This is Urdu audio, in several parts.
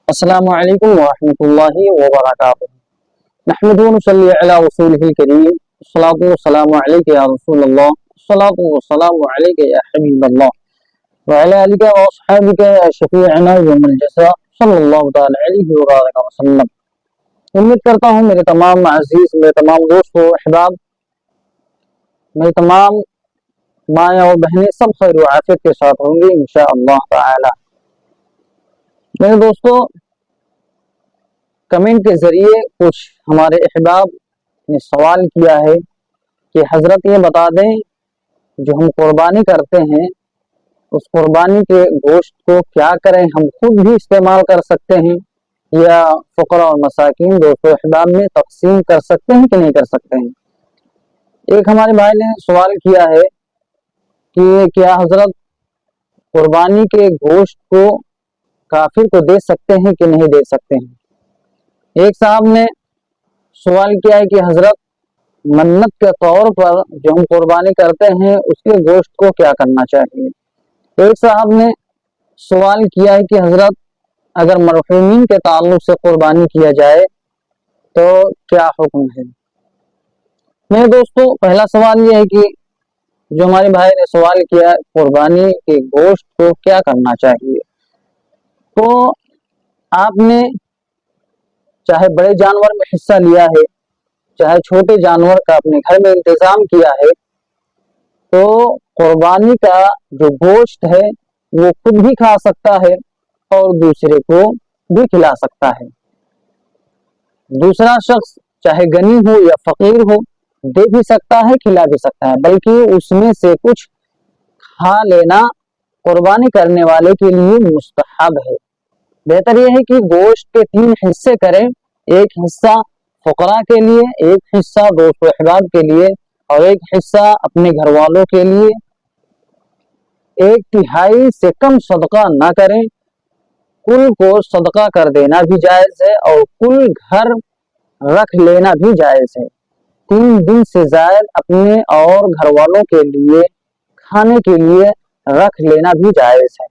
السلام علیکم ورحمۃ اللہ وبرکاتہ۔ نحمد و نصلی علی رسولہ الکریم، الصلاۃ والسلام علیک یا رسول اللہ، الصلاۃ والسلام علیک یا حبیب اللہ، وعلی آلک و اصحابک یا شفیعنا یوم الجزاء، صلی اللہ تعالی علیہ وآلہ وسلم۔ امید کرتا ہوں میرے تمام عزیز، میرے تمام دوست و احباب، میرے تمام مائیں اور بہنیں سب خیر و عافیت کے ساتھ ہوں گے انشاءاللہ تعالی۔ میرے دوستو، کمنٹ کے ذریعے کچھ ہمارے احباب نے سوال کیا ہے کہ حضرت یہ بتا دیں جو ہم قربانی کرتے ہیں اس قربانی کے گوشت کو کیا کریں، ہم خود بھی استعمال کر سکتے ہیں یا فقراء اور مساکین دوست و احباب میں تقسیم کر سکتے ہیں کہ نہیں کر سکتے ہیں۔ ایک ہمارے بھائی نے سوال کیا ہے کہ کیا حضرت قربانی کے گوشت کو کافر کو دے سکتے ہیں کہ نہیں دے سکتے ہیں۔ ایک صاحب نے سوال کیا ہے کہ حضرت منت کے طور پر جو ہم قربانی کرتے ہیں اس کے گوشت کو کیا کرنا چاہیے۔ ایک صاحب نے سوال کیا ہے کہ حضرت اگر مرحومین کے تعلق سے قربانی کیا جائے تو کیا حکم ہے۔ میرے دوستو، پہلا سوال یہ ہے کہ جو ہمارے بھائی نے سوال کیا قربانی کے گوشت کو کیا کرنا چاہیے، تو آپ نے چاہے بڑے جانور میں حصہ لیا ہے، چاہے چھوٹے جانور کا اپنے گھر میں انتظام کیا ہے، تو قربانی کا جو گوشت ہے وہ خود بھی کھا سکتا ہے اور دوسرے کو بھی کھلا سکتا ہے۔ دوسرا شخص چاہے غنی ہو یا فقیر ہو دے بھی سکتا ہے، کھلا بھی سکتا ہے، بلکہ اس میں سے کچھ کھا لینا قربانی کرنے والے کے لیے مستحب ہے۔ بہتر یہ ہے کہ گوشت کے 3 حصے کریں، ایک حصہ فقراء کے لیے، ایک حصہ دوست و احباب کے لیے اور ایک حصہ اپنے گھر والوں کے لیے۔ 1/3 سے کم صدقہ نہ کریں، کل کو صدقہ کر دینا بھی جائز ہے اور کل گھر رکھ لینا بھی جائز ہے۔ 3 دن سے زائد اپنے اور گھر والوں کے لیے کھانے کے لیے رکھ لینا بھی جائز ہے۔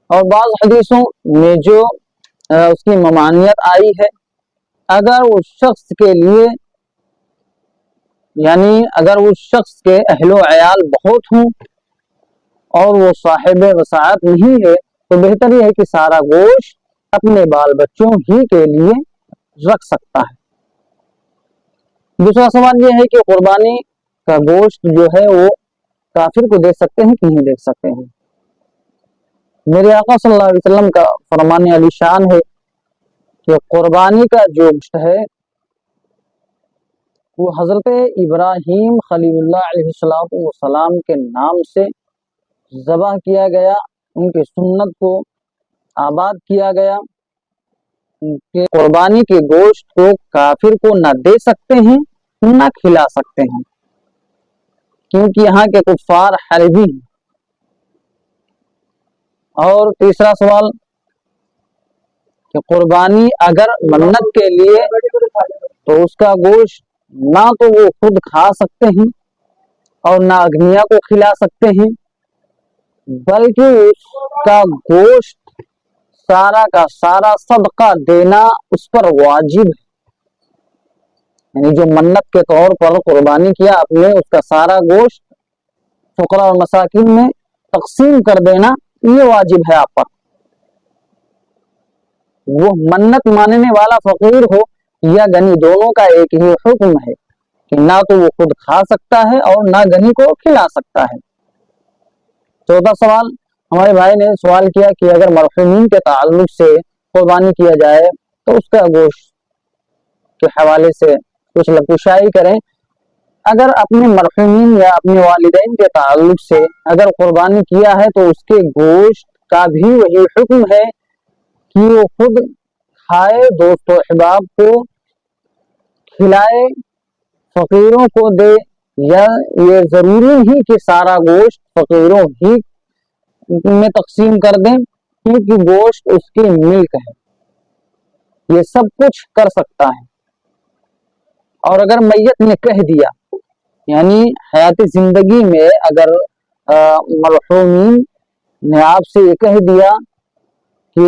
اور بعض حدیثوں میں جو اس کی ممانعت آئی ہے، اگر اس شخص کے لیے یعنی اگر اس شخص کے اہل و عیال بہت ہوں اور وہ صاحب وسعت نہیں ہے تو بہتر یہ ہے کہ سارا گوشت اپنے بال بچوں ہی کے لیے رکھ سکتا ہے۔ دوسرا سوال یہ ہے کہ قربانی کا گوشت جو ہے وہ کافر کو دے سکتے ہیں کہ نہیں دے سکتے ہیں۔ میرے آقا صلی اللہ علیہ وسلم کا فرمان علی شان ہے کہ قربانی کا جو گوشت ہے وہ حضرت ابراہیم خلیل اللہ علیہ السلام کے نام سے ذبح کیا گیا، ان کی سنت کو آباد کیا گیا کہ قربانی کے گوشت کو کافر کو نہ دے سکتے ہیں نہ کھلا سکتے ہیں، کیونکہ یہاں کے کفار حربی ہیں۔ اور تیسرا سوال کہ قربانی اگر منت کے لیے تو اس کا گوشت نہ تو وہ خود کھا سکتے ہیں اور نہ اغنیا کو کھلا سکتے ہیں، بلکہ اس کا گوشت سارا کا سارا صدقہ دینا اس پر واجب ہے۔ یعنی جو منت کے طور پر قربانی کیا آپ نے اس کا سارا گوشت فقراء اور مساکین میں تقسیم کر دینا یہ واجب ہے آپ پر۔ وہ منت ماننے والا فقیر ہو یا غنی، دونوں کا ایک ہی حکم ہے کہ نہ تو وہ خود کھا سکتا ہے اور نہ غنی کو کھلا سکتا ہے۔ چوتھا سوال ہمارے بھائی نے سوال کیا کہ اگر مرحومین کے تعلق سے قربانی کیا جائے تو اس کا گوشت کے حوالے سے کچھ لفظ کریں۔ اگر اپنے مرحومین یا اپنے والدین کے تعلق سے اگر قربانی کیا ہے تو اس کے گوشت کا بھی وہی حکم ہے کہ وہ خود کھائے، دوست و احباب کو کھلائے، فقیروں کو دے، یا یہ ضروری نہیں کہ سارا گوشت فقیروں ہی میں تقسیم کر دیں، کیونکہ گوشت اس کی ملک ہے، یہ سب کچھ کر سکتا ہے۔ اور اگر میت نے کہہ دیا، یعنی حیات زندگی میں اگر مرحومین نے آپ سے یہ کہہ دیا کہ